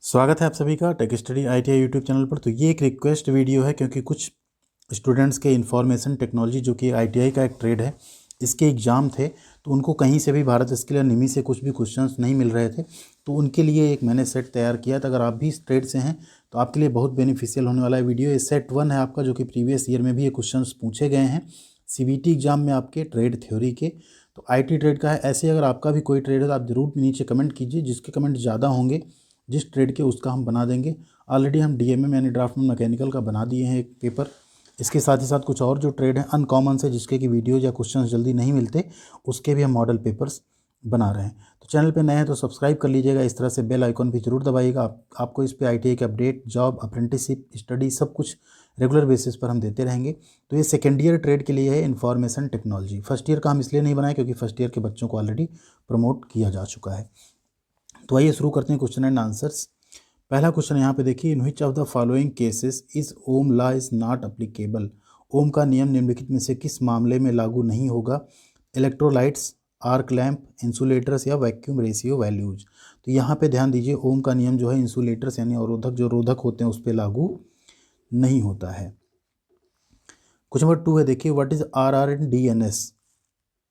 स्वागत है आप सभी का tech study ITI YouTube channel पर। तो ये एक रिक्वेस्ट वीडियो है क्योंकि कुछ स्टूडेंट्स के इंफॉर्मेशन टेक्नोलॉजी जो कि ITI का एक ट्रेड है, इसके एग्ज़ाम थे तो उनको कहीं से भी भारत स्किल या निमी से कुछ भी क्वेश्चंस नहीं मिल रहे थे। तो उनके लिए एक मैंने सेट तैयार किया था। अगर आप भी इस ट्रेड से हैं तो आपके लिए बहुत बेनिफिशियल होने वाला है वीडियो। ये सेट 1 है आपका, जो कि प्रीवियस ईयर में भी ये क्वेश्चन पूछे गए हैं CBT एग्जाम में आपके ट्रेड थ्योरी के। तो IT ट्रेड का है। ऐसे अगर आपका भी कोई ट्रेड है तो आप ज़रूर नीचे कमेंट कीजिए, जिसके कमेंट ज़्यादा होंगे जिस ट्रेड के उसका हम बना देंगे। ऑलरेडी हम DMM यानी ड्राफ्टमैन मैकेनिकल का बना दिए हैं एक पेपर। इसके साथ ही साथ कुछ और जो ट्रेड हैं अनकॉमन से, जिसके कि वीडियोज या क्वेश्चंस जल्दी नहीं मिलते, उसके भी हम मॉडल पेपर्स बना रहे हैं। तो चैनल पे नए हैं तो सब्सक्राइब कर लीजिएगा। इस तरह से बेल आइकॉन भी जरूर दबाइएगा। आपको इस पे ITI के अपडेट, जॉब, अप्रेंटिसशिप, स्टडी सब कुछ रेगुलर बेसिस पर हम देते रहेंगे। तो ये सेकेंड ईयर ट्रेड के लिए है, इंफॉर्मेशन टेक्नोलॉजी। फर्स्ट ईयर का हम इसलिए नहीं बनाए क्योंकि फर्स्ट ईयर के बच्चों को ऑलरेडी प्रमोट किया जा चुका है। तो आइए शुरू करते हैं क्वेश्चन एंड आंसर्स। पहला क्वेश्चन यहाँ पे देखिए, in which of the following cases is Ohm law is not applicable. Ohm का नियम निम्नलिखित में से किस मामले में लागू नहीं होगा? इलेक्ट्रोलाइट्स, आर्क लैंप, इंसुलेटर्स या वैक्यूम रेशियो वैल्यूज। तो यहाँ पे ध्यान दीजिए, ओम का नियम जो है इंसुलेटर्स यानी अवरोधक, जो रोधक होते हैं उस पर लागू नहीं होता है। क्वेश्चन नंबर 2 है देखिए, what is RR in DNS।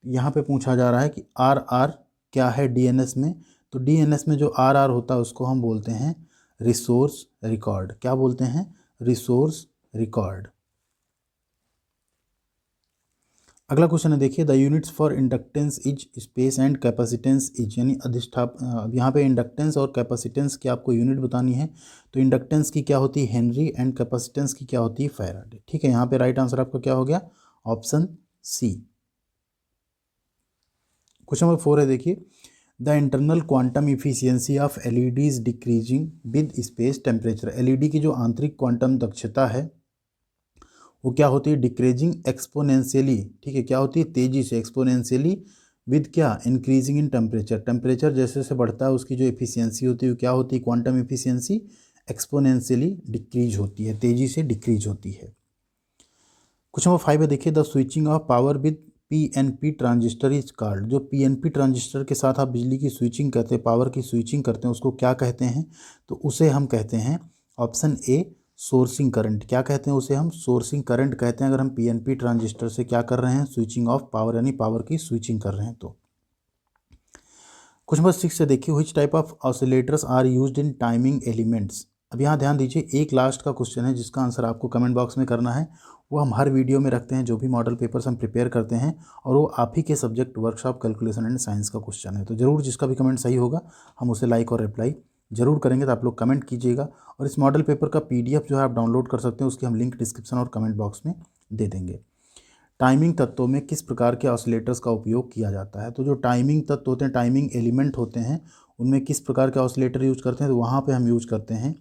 यहाँ पे पूछा जा रहा है कि RR क्या है DNS में। तो DNS में जो RR होता है उसको हम बोलते हैं रिसोर्स रिकॉर्ड। क्या बोलते हैं? Resource record. अगला क्वेश्चन है देखिए, the units for inductance is space and capacitance is, यानी अब यहाँ पे इंडक्टेंस और कैपेसिटेंस की आपको यूनिट बतानी है। तो इंडक्टेंस की क्या होती है? हेनरी, एंड कैपेसिटेंस की क्या होती है? फैराडे। ठीक है, यहाँ पे राइट आंसर आपका क्या हो गया? Option C. क्वेश्चन नंबर 4 है देखिए, the internal quantum efficiency of LED is decreasing with space temperature. LED की जो आंतरिक क्वांटम दक्षता है वो क्या होती है? Decreasing exponentially. ठीक है, क्या होती है? तेजी से, एक्सपोनेंशियली विद क्या? Increasing in temperature. टेम्परेचर जैसे जैसे बढ़ता है उसकी जो एफिशिएंसी होती है वो क्या होती है? क्वांटम एफिशिएंसी एक्सपोनेंशियली डिक्रीज होती है, तेजी से डिक्रीज होती है। क्वेश्चन नंबर 5 है देखिए, the switching off power with PNP transistor is called. जो PNP ट्रांजिस्टर के साथ आप बिजली की स्विचिंग करते हैं, पावर की स्विचिंग करते हैं, उसको क्या कहते हैं? तो उसे हम कहते हैं ऑप्शन ए सोर्सिंग करंट। क्या कहते हैं उसे? हम सोर्सिंग करंट कहते हैं अगर हम PNP ट्रांजिस्टर से क्या कर रहे हैं? स्विचिंग ऑफ पावर, यानी पावर की स्विचिंग कर रहे हैं। तो क्वेश्चन नंबर 6 से देखिए, which type of oscillators are used in timing elements. अब यहाँ ध्यान दीजिए, एक लास्ट का क्वेश्चन है जिसका आंसर आपको कमेंट बॉक्स में करना है। वो हम हर वीडियो में रखते हैं, जो भी मॉडल पेपर्स हम प्रिपेयर करते हैं, और वो आप ही के subject workshop calculation and science का क्वेश्चन है। तो जरूर जिसका भी कमेंट सही होगा हम उसे लाइक और रिप्लाई जरूर करेंगे। तो आप लोग कमेंट कीजिएगा, और इस मॉडल पेपर का PDF जो है आप डाउनलोड कर सकते हैं, उसकी हम लिंक डिस्क्रिप्शन और कमेंट बॉक्स में दे देंगे। टाइमिंग तत्वों में किस प्रकार के ऑसिलेटर्स का उपयोग किया जाता है? तो जो टाइमिंग तत्व होते हैं, टाइमिंग एलिमेंट होते हैं, उनमें किस प्रकार के ऑसिलेटर यूज करते हैं? तो वहाँ पे हम यूज करते हैं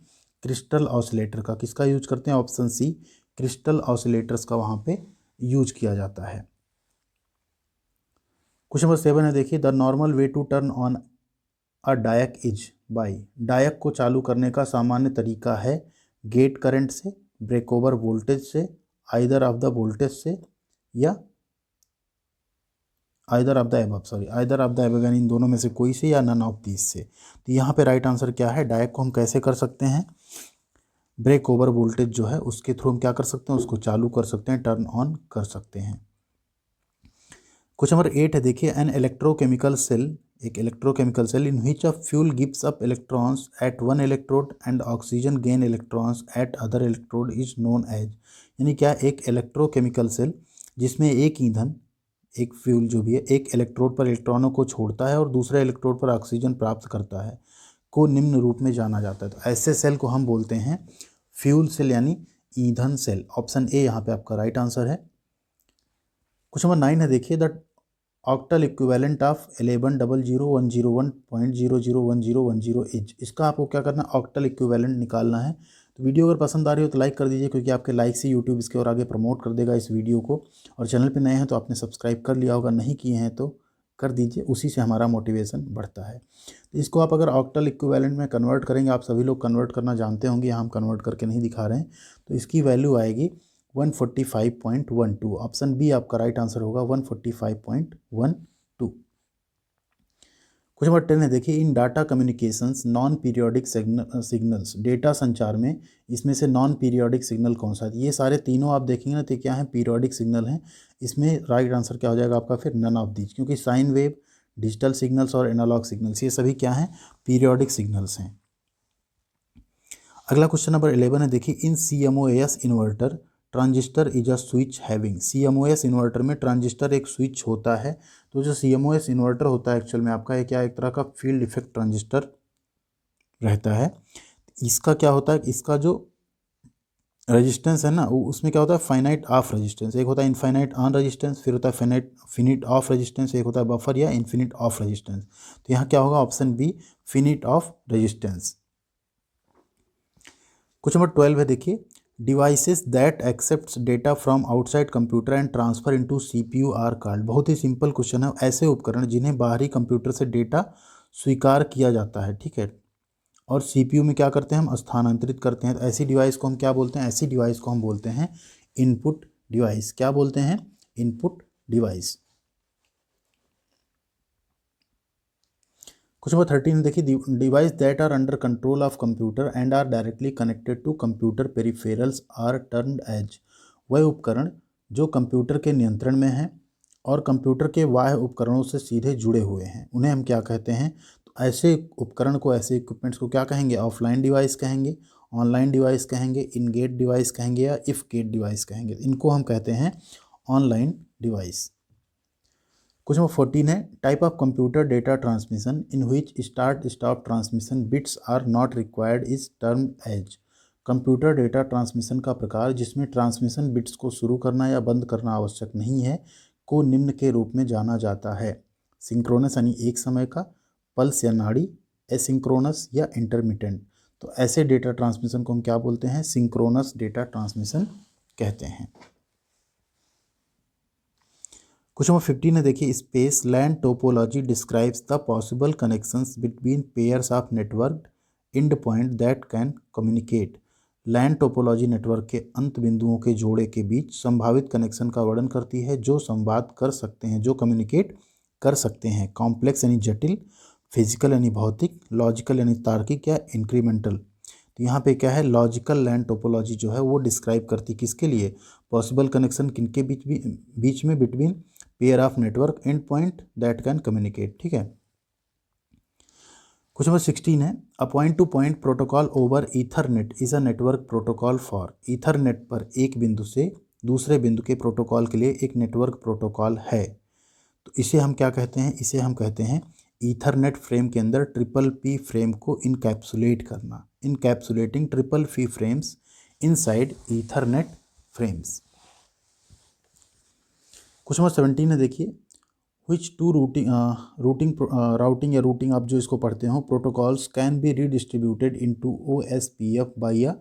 क्रिस्टल ऑसिलेटर का। किसका यूज करते हैं? ऑप्शन सी, क्रिस्टल ऑसिलेटर्स का वहाँ पे यूज किया जाता है। क्वेश्चन नंबर 7 है देखिए, the normal way to turn on a diac is by. Diac को चालू करने का सामान्य तरीका है गेट करंट से, ब्रेक ओवर वोल्टेज से, आइदर ऑफ द वोल्टेज से, या either of the above, either of the above यानी इन दोनों में से कोई से, या नन ऑफ दीज से। तो यहाँ पे राइट आंसर क्या है? डायक को हम कैसे कर सकते हैं? ब्रेक ओवर वोल्टेज जो है उसके थ्रू हम क्या कर सकते हैं? उसको चालू कर सकते हैं, टर्न ऑन कर सकते हैं। क्वेश्चन नंबर 8 है देखिए, एन इलेक्ट्रोकेमिकल सेल, एक electrochemical cell in which a fuel gives up electrons at one electrode and oxygen gain electrons at other electrode is known as. यानी क्या? एक इलेक्ट्रोकेमिकल सेल जिसमें एक ईंधन, एक फ्यूल जो भी है, एक इलेक्ट्रोड पर इलेक्ट्रॉनों को छोड़ता है और दूसरे इलेक्ट्रोड पर ऑक्सीजन प्राप्त करता है, को निम्न रूप में जाना जाता है। तो ऐसे सेल को हम बोलते हैं फ्यूल सेल, यानी ईंधन सेल। ऑप्शन ए यहाँ पे आपका राइट आंसर है। क्वेश्चन नंबर 9 है देखिए, the octal equivalent of 11000101.001010 is. इसका आपको क्या करना है? ऑक्टल इक्विवेलेंट निकालना है। तो वीडियो अगर पसंद आ रही हो तो लाइक कर दीजिए, क्योंकि आपके लाइक से यूट्यूब इसके और आगे प्रमोट कर देगा इस वीडियो को। और चैनल पे नए हैं तो आपने सब्सक्राइब कर लिया होगा, नहीं किए हैं तो कर दीजिए, उसी से हमारा मोटिवेशन बढ़ता है। तो इसको आप अगर ऑक्टल इक्विवेलेंट में कन्वर्ट करेंगे, आप सभी लोग कन्वर्ट करना जानते होंगे, यहाँ हम कन्वर्ट करके नहीं दिखा रहे हैं। तो इसकी वैल्यू आएगी 145.12। ऑप्शन बी आपका राइट आंसर होगा 145.12। क्वेश्चन नंबर 10 है, देखिए in data communications non periodic signals, data संचार में इसमें से नॉन पीरियोडिक सिग्नल कौन सा है? ये सारे तीनों आप देखेंगे ना तो क्या है, पीरियोडिक सिग्नल हैं। इसमें राइट आंसर क्या हो जाएगा आपका फिर, नन ऑफ दीज, क्योंकि साइन वेव, डिजिटल सिग्नल्स और एनालॉग सिग्नल्स ये सभी क्या हैं, पीरियोडिक सिग्नल्स हैं। अगला क्वेश्चन नंबर 11 है, देखिए इन CMOS inverter transistor is a switch having. CMOS inverter में ट्रांजिस्टर एक स्विच होता है। तो जो CMOS इन्वर्टर होता है एक्चुअल में आपका, क्या एक तरह का फील्ड इफेक्ट ट्रांजिस्टर रहता है। इसका क्या होता है, इसका जो रेजिस्टेंस है ना, वो उसमें क्या होता है, फाइनाइट ऑफ रेजिस्टेंस। एक होता है इनफाइनाइट ऑन रेजिस्टेंस, फिर होता है फिनिट ऑफ रेजिस्टेंस, एक होता है बफर या इन्फिनिट ऑफ रेजिस्टेंस। तो यहाँ क्या होगा, option B, finite of resistance. Question number 12 है, देखिए devices that accepts data from outside computer and transfer into CPU are called. बहुत ही सिंपल क्वेश्चन है। ऐसे उपकरण जिन्हें बाहरी कंप्यूटर से डेटा स्वीकार किया जाता है, ठीक है, और CPU में क्या करते हैं, हम स्थानांतरित करते हैं, तो ऐसी डिवाइस को हम क्या बोलते हैं, ऐसी डिवाइस को हम बोलते हैं इनपुट डिवाइस। क्या बोलते हैं, इनपुट डिवाइस। क्वेश्चन नंबर 13 देखिए device that are under control of computer and are directly connected to computer peripherals are termed as. वह उपकरण जो कंप्यूटर के नियंत्रण में हैं और कंप्यूटर के बाह्य उपकरणों से सीधे जुड़े हुए हैं, उन्हें हम क्या कहते हैं, तो ऐसे उपकरण को, ऐसे इक्विपमेंट्स को क्या कहेंगे, ऑफलाइन डिवाइस कहेंगे, ऑनलाइन डिवाइस कहेंगे, इन गेट डिवाइस कहेंगे या इफ गेट डिवाइस कहेंगे। इनको हम कहते हैं ऑनलाइन डिवाइस। क्वेश्चन नंबर 14 है, type of computer data transmission in which start stop transmission bits are not required is term as. Computer data transmission का प्रकार जिसमें ट्रांसमिशन बिट्स को शुरू करना या बंद करना आवश्यक नहीं है को निम्न के रूप में जाना जाता है। सिंक्रोनस यानी एक समय का, पल्स या नाड़ी, एसिंक्रोनस या इंटरमिटेंट। तो ऐसे डेटा ट्रांसमिशन को हम क्या बोलते हैं, सिंक्रोनस डेटा ट्रांसमिशन कहते हैं। क्वेश्चन नंबर 15 है, देखिए space LAN topology describes the possible connections between pairs of network end point that can communicate. LAN topology network के अंत बिंदुओं के जोड़े के बीच संभावित कनेक्शन का वर्णन करती है जो संवाद कर सकते हैं, जो कम्युनिकेट कर सकते हैं। कॉम्प्लेक्स यानी जटिल, फिजिकल यानी भौतिक, लॉजिकल यानी तार्किक या इंक्रीमेंटल। तो यहाँ पे क्या है, लॉजिकल लैन टोपोलॉजी जो है वो डिस्क्राइब करती किसके लिए, पॉसिबल कनेक्शन किनके बीच में, between pair of network end point that can communicate, ठीक है। क्वेश्चन नंबर 16 है, a point two point protocol over Ethernet is a network protocol for. Ethernet पर एक बिंदु से दूसरे बिंदु के प्रोटोकॉल के लिए एक नेटवर्क प्रोटोकॉल है। तो इसे हम क्या कहते हैं, इसे हम कहते हैं ईथरनेट फ्रेम के अंदर PPP फ्रेम को इनकैप्सुलेट करना, encapsulating PPP frames inside ethernet frames. Question number 17 है, देखिए विच टू राउटिंग या रूटिंग आप जो इसको पढ़ते हो, protocols can be redistributed into OSPF by a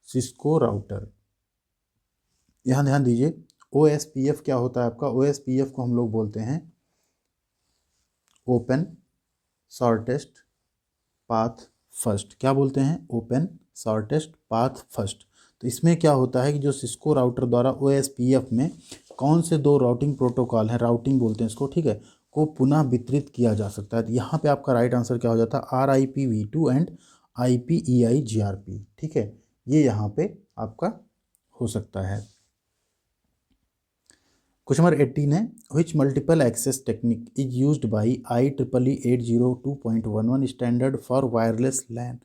Cisco router. यहाँ ध्यान दीजिए, OSPF क्या होता है आपका, OSPF को हम लोग बोलते हैं ओपन शॉर्टेस्ट पाथ फर्स्ट। क्या बोलते हैं, ओपन शॉर्टेस्ट पाथ फर्स्ट। तो इसमें क्या होता है कि जो सिस्को राउटर द्वारा OSPF में कौन से दो राउटिंग प्रोटोकॉल हैं, राउटिंग बोलते हैं इसको, ठीक है, को पुनः वितरित किया जा सकता है। तो यहाँ पे आपका राइट आंसर क्या हो जाता है, RIPv2 एंड IPEI-GRP, ठीक है, ये यहाँ पे आपका हो सकता है। क्वेश्चन नंबर 18 है, which multiple access technique is used by IEEE 802.11 standard for wireless LAN.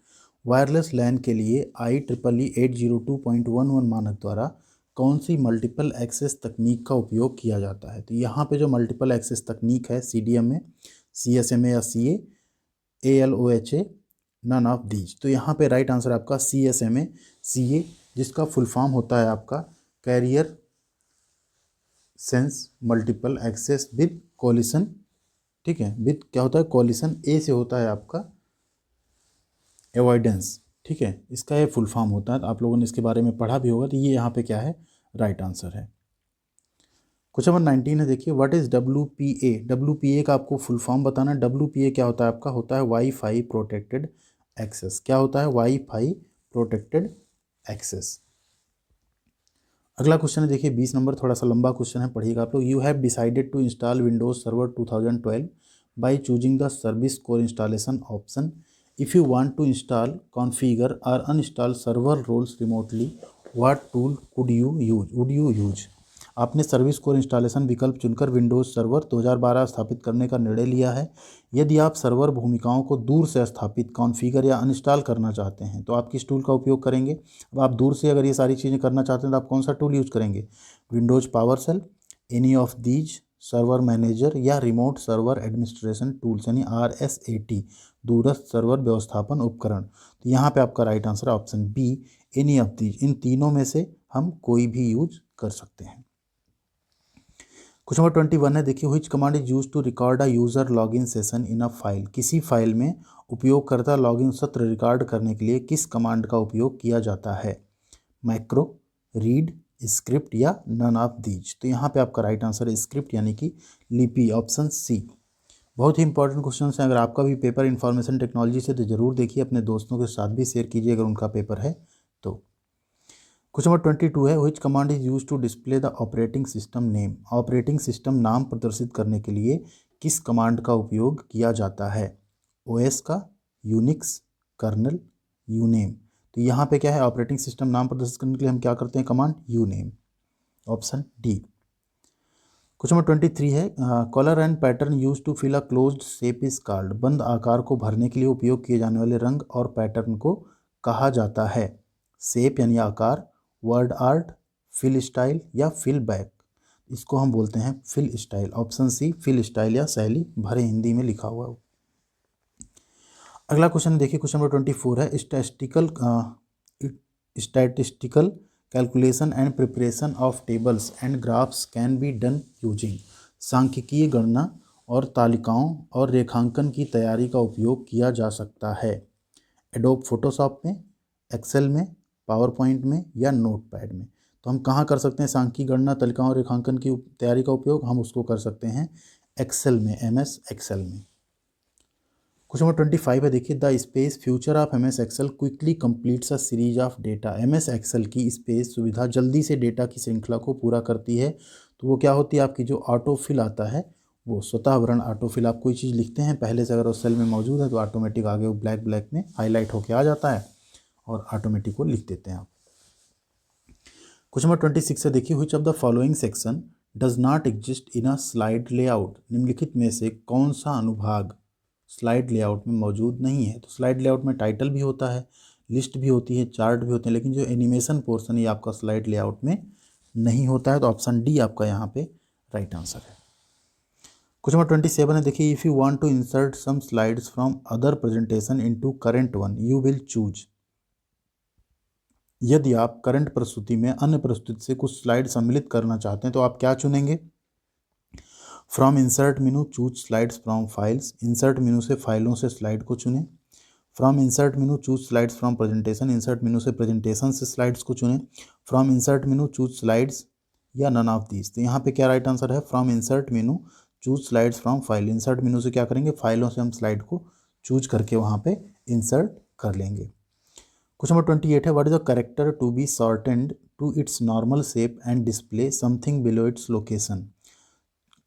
Wireless LAN के लिए IEEE 802.11 मानक द्वारा कौन सी मल्टीपल एक्सेस तकनीक का उपयोग किया जाता है। तो यहाँ पे जो मल्टीपल एक्सेस तकनीक है, CDMA, CSMA या CA, ALOHA, none of these. तो यहाँ पे राइट आंसर आपका CSMA CA, जिसका फुल फॉर्म होता है आपका carrier sense multiple access with collision, ठीक है, विद क्या होता है, कोलिशन। ए से होता है आपका अवॉइडेंस, ठीक है, इसका ये फुल फॉर्म होता है। तो आप लोगों ने इसके बारे में पढ़ा भी होगा, तो ये यहाँ पे क्या है, राइट आंसर है। क्वेश्चन नंबर 19 है, देखिए व्हाट इज WPA। WPA का आपको फुल फॉर्म बताना है। WPA क्या होता है आपका, होता है वाईफाई प्रोटेक्टेड एक्सेस। क्या होता है, वाईफाई प्रोटेक्टेड एक्सेस। अगला क्वेश्चन है, देखिए 20 नंबर, थोड़ा सा लंबा क्वेश्चन है, पढ़िएगा आप लोग। You have decided to install Windows server 2012 by choosing the service core installation option. If you want to install, configure or uninstall server roles remotely, what tool would you use? आपने service corps installation विकल्प चुनकर Windows server 2012 स्थापित करने का निर्णय लिया है। यदि आप सर्वर भूमिकाओं को दूर से स्थापित, कॉन्फ़िगर या अनइंस्टॉल करना चाहते हैं तो आप किस टूल का उपयोग करेंगे? अब आप दूर से अगर ये सारी चीज़ें करना चाहते हैं तो आप कौन सा टूल यूज़ करेंगे? Windows PowerShell, any of these, server manager या रिमोट सर्वर एडमिनिस्ट्रेशन टूल्स यानी RSAT, दूरस्थ सर्वर व्यवस्थापन उपकरण। तो यहाँ पे आपका राइट आंसर है option B, any of these. इन तीनों में से हम कोई भी यूज कर सकते हैं। क्वेश्चन नंबर 21 है, देखिए which command is use to record a user login session in a file. किसी फाइल में उपयोगकर्ता लॉगिन सत्र रिकॉर्ड करने के लिए किस कमांड का उपयोग किया जाता है? मैक्रो, रीड, स्क्रिप्ट या नन ऑफ दीज। तो यहाँ पे आपका राइट आंसर है स्क्रिप्ट यानी कि लिपि, ऑप्शन सी। बहुत ही इंपॉर्टेंट क्वेश्चन है। अगर आपका भी पेपर इंफॉर्मेशन टेक्नोलॉजी से तो जरूर देखिए, अपने दोस्तों के साथ भी शेयर कीजिए अगर उनका पेपर है तो। क्वेश्चन नंबर 22 है, which command is use to display the operating system name. Operating system नाम प्रदर्शित करने के लिए किस कमांड का उपयोग किया जाता है? OS का, यूनिक्स, कर्नल, यूनेम। तो यहाँ पे क्या है, ऑपरेटिंग सिस्टम नाम प्रदर्शित करने के लिए हम क्या करते हैं command? Uname, option D. Question number 23 है, colour and pattern use to fill a closed shape is called. बंद आकार को भरने के लिए उपयोग किए जाने वाले रंग और पैटर्न को कहा जाता है? शेप यानी आकार, वर्ड आर्ट, फिल स्टाइल या फिल बैक। इसको हम बोलते हैं fill style, option C, fill style या शैली भरे हिंदी में लिखा हुआ हो। अगला क्वेश्चन देखिए, क्वेश्चन नंबर 24 है, statistical calculation and preparation of tables and graphs can be done using. सांख्यिकीय गणना और तालिकाओं और रेखांकन की तैयारी का उपयोग किया जा सकता है एडोब फोटोशॉप में, एक्सेल में, पावर पॉइंट में या नोटपैड में। तो हम कहाँ कर सकते हैं सांख्यिकीय गणना, तालिकाओं और रेखांकन की तैयारी का उपयोग? हम उसको कर सकते हैं एक्सेल में, MS एक्सेल में। क्वेश्चन नंबर 25 है, देखिए the space future of MS Excel quickly completes a series of data. MS Excel की स्पेस सुविधा जल्दी से डेटा की श्रृंखला को पूरा करती है। तो वो क्या होती है आपकी? जो ऑटोफिल आता है वो स्वतः वर्ण ऑटोफिल। आप कोई चीज़ लिखते हैं पहले से अगर उस सेल में मौजूद है तो ऑटोमेटिक आगे वो ब्लैक में हाईलाइट होके आ जाता है और ऑटोमेटिक वो लिख देते हैं आप। क्वेश्चन नंबर 26 से देखिए, which of the following section does not exist in a slide layout. निम्नलिखित में से कौन सा अनुभाग स्लाइड लेआउट में मौजूद नहीं है? तो स्लाइड लेआउट में टाइटल भी होता है, लिस्ट भी होती है, चार्ट भी होते हैं, लेकिन जो एनिमेशन पोर्शन ये आपका स्लाइड लेआउट में नहीं होता है। तो ऑप्शन डी आपका यहाँ पे राइट आंसर है। क्वेश्चन नंबर 27 है, देखिए if you want to insert some slides from other presentation into current one you will choose. यदि आप करंट प्रस्तुति में अन्य प्रस्तुति से कुछ स्लाइड सम्मिलित करना चाहते हैं तो आप क्या चुनेंगे? From insert menu choose slides from files. Insert मेनू से फाइलों से स्लाइड को चुनें। From insert menu choose slides from presentation. Insert मेनू से प्रेजेंटेशन से स्लाइड्स को चुनें। From insert menu choose slides या नन ऑफ दीज। तो यहाँ पे क्या राइट आंसर है? From insert menu choose slides from file. Insert मेनू से क्या करेंगे? फाइलों से हम स्लाइड को चूज करके वहाँ पे इंसर्ट कर लेंगे। क्वेश्चन नंबर 28 है, what is a character to be shortened to its normal shape and display something below its location.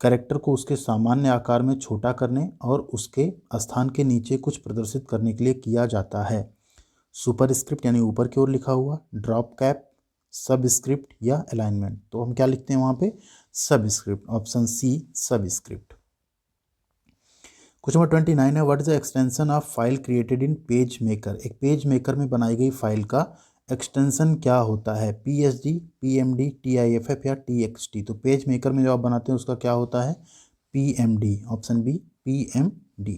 Character को उसके सामान्य आकार में छोटा करने और उसके स्थान के नीचे कुछ प्रदर्शित करने के लिए किया जाता है। सुपर स्क्रिप्ट यानी ऊपर की ओर लिखा हुआ, ड्रॉप कैप, सब स्क्रिप्ट या अलाइनमेंट। तो हम क्या लिखते हैं वहाँ पे? सब स्क्रिप्ट, ऑप्शन सी, सब स्क्रिप्ट। क्वेश्चन नंबर 29 है, what is the extension of file created in page maker. एक पेज मेकर में बनाई गई फाइल का एक्सटेंशन क्या होता है? PSD, PMD, TIFF या TXT। तो पेज मेकर में जो आप बनाते हैं उसका क्या होता है? PMD, option B, PMD।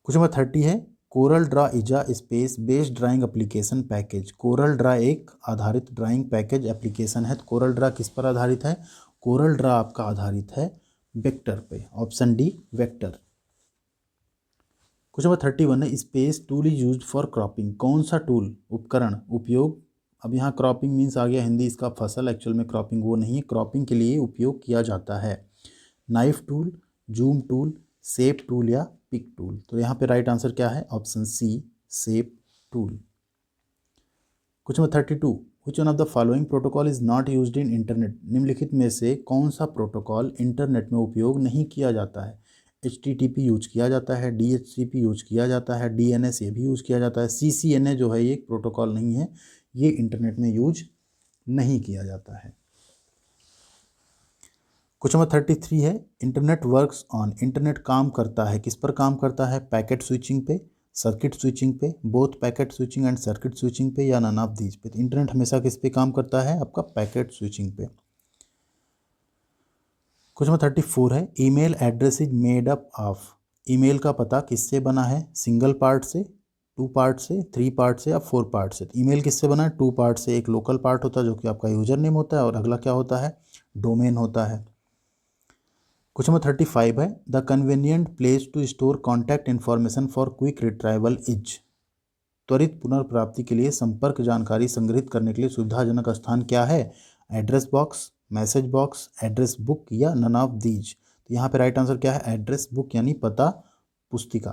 Question number 30 है, Corel draw is a space based drawing application package. Corel draw एक आधारित ड्राइंग पैकेज एप्लीकेशन है। तो कोरल ड्रा किस पर आधारित है? कोरल ड्रा आपका आधारित है वेक्टर पे, option D, vector. Question number 31 है, space tool is used for cropping. कौन सा टूल, उपकरण, उपयोग? अब यहाँ क्रॉपिंग मीन्स आ गया हिंदी इसका फसल, एक्चुअल में क्रॉपिंग वो नहीं है। क्रॉपिंग के लिए उपयोग किया जाता है knife tool, zoom tool, shape tool या पिक टूल। तो यहाँ पे राइट आंसर क्या है? Option C, shape tool. Question number 32, which one of the following protocol is not used in internet, निम्नलिखित में से कौन सा प्रोटोकॉल इंटरनेट में उपयोग नहीं किया जाता है। HTTP यूज किया जाता है, DHCP यूज किया जाता है, DNS ये भी यूज किया जाता है, CCNA जो है ये एक प्रोटोकॉल नहीं है, ये इंटरनेट में यूज नहीं किया जाता है। क्वेश्चन नंबर 33 है, इंटरनेट वर्क्स ऑन, इंटरनेट काम करता है, किस पर काम करता है, पैकेट स्विचिंग पे, सर्किट स्विचिंग पे, both packet switching and circuit switching पे, या नन ऑफ दीज पे। तो इंटरनेट हमेशा किस पे काम करता है, आपका पैकेट स्विचिंग पे। क्वेश्चन नंबर 34 है, email address is made up of, email का पता किससे बना है, सिंगल पार्ट से, 2 पार्ट से, 3 पार्ट से या 4 पार्ट से। ईमेल किससे बना है, 2 पार्ट से। एक लोकल पार्ट होता है जो कि आपका यूजर नेम होता है, और अगला क्या होता है, डोमेन होता है। क्वेश्चन नंबर 35 है, the convenient place to store contact information for quick retrieval is, त्वरित पुनर्प्राप्ति के लिए संपर्क जानकारी संग्रहित करने के लिए सुविधाजनक स्थान क्या है, address box, message box, address book या नन ऑफ दीज। तो यहाँ पे राइट आंसर क्या है, एड्रेस बुक यानी पता पुस्तिका।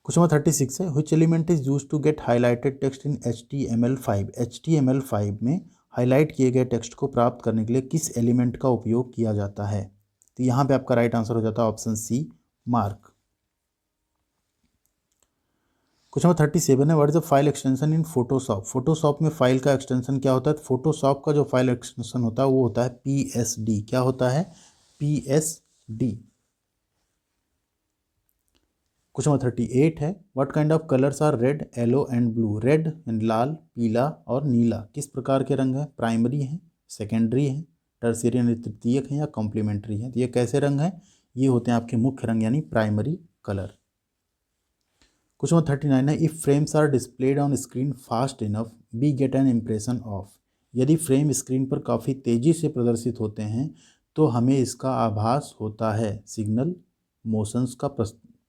क्वेश्चन नंबर 36 है, which element is used to get highlighted text in HTML5, HTML5 में हाईलाइट किए गए टेक्स्ट को प्राप्त करने के लिए किस एलिमेंट का उपयोग किया जाता है। तो यहाँ पे आपका राइट आंसर हो जाता है option C, mark. Question number 37 है, what is the file extension in Photoshop, Photoshop में फाइल का एक्सटेंशन क्या होता है। फोटोशॉप का जो फाइल एक्सटेंशन होता है वो होता है PSD, क्या होता है, PSD। क्वेश्चन नंबर 38 है, what kind of colours are red, yellow and blue, red and लाल, पीला और नीला किस प्रकार के रंग हैं, प्राइमरी हैं, सेकेंडरी हैं, टर्शियरी यानी तृतीयक हैं, या कॉम्प्लीमेंट्री हैं। तो ये कैसे रंग हैं, ये होते हैं आपके मुख्य रंग यानी प्राइमरी कलर। क्वेश्चन नंबर 39 है, if frames are displayed on screen fast enough we get an impression of, यदि फ्रेम स्क्रीन पर काफ़ी तेज़ी से प्रदर्शित होते हैं तो हमें इसका आभास होता है, सिग्नल, मोशंस का,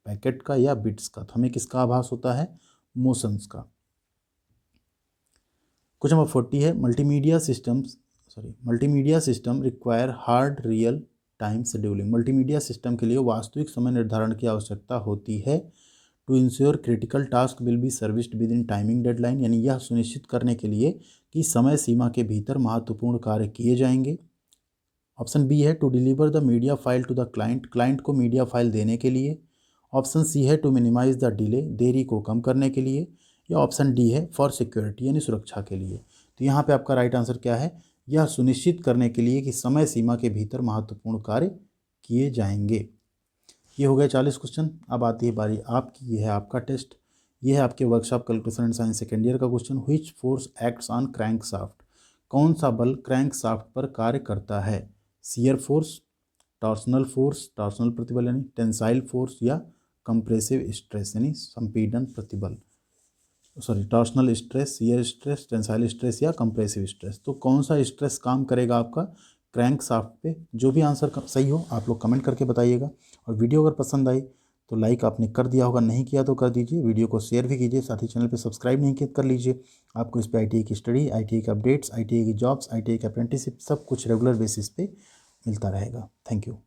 पैकेट का या बिट्स का। तो हमें किसका आभास होता है, मोशंस का। क्वेश्चन नंबर 40 है, multimedia system require hard real time scheduling, multimedia system के लिए वास्तविक समय निर्धारण की आवश्यकता होती है। To ensure critical task will be serviced within timing deadline, यानी यह सुनिश्चित करने के लिए कि समय सीमा के भीतर महत्वपूर्ण कार्य किए जाएंगे। ऑप्शन बी है, to deliver the media file to the client, client को मीडिया फाइल देने के लिए। ऑप्शन सी है, टू मिनिमाइज द डिले, देरी को कम करने के लिए। या ऑप्शन डी है, फॉर सिक्योरिटी यानी सुरक्षा के लिए। तो यहाँ पे आपका राइट आंसर क्या है, यह सुनिश्चित करने के लिए कि समय सीमा के भीतर महत्वपूर्ण कार्य किए जाएंगे। ये हो गए 40 क्वेश्चन। अब आती है बारी आपकी, ये है आपका टेस्ट, ये है आपके workshop calculation and science second year का question. Which force acts on crankshaft, कौन सा बल क्रैंक साफ्ट पर कार्य करता है, shear force, torsional force, torsional प्रतिबल यानी टेंसाइल फोर्स, या कंप्रेसिव स्ट्रेस यानी संपीड़न प्रतिबल, torsional stress, shear stress, tensile stress या कंप्रेसिव स्ट्रेस। तो कौन सा स्ट्रेस काम करेगा आपका क्रैंक साफ्ट पे। जो भी आंसर सही हो आप लोग कमेंट करके बताइएगा। और वीडियो अगर पसंद आई तो लाइक आपने कर दिया होगा, नहीं किया तो कर दीजिए, वीडियो को शेयर भी कीजिए, साथ ही चैनल पे सब्सक्राइब नहीं किया कर लीजिए। आपको इस पे ITI की स्टडी, ITI के अपडेट्स, ITI की जॉब्स, ITI के अप्रेंटिसशिप सब कुछ रेगुलर बेसिस पे मिलता रहेगा। Thank you.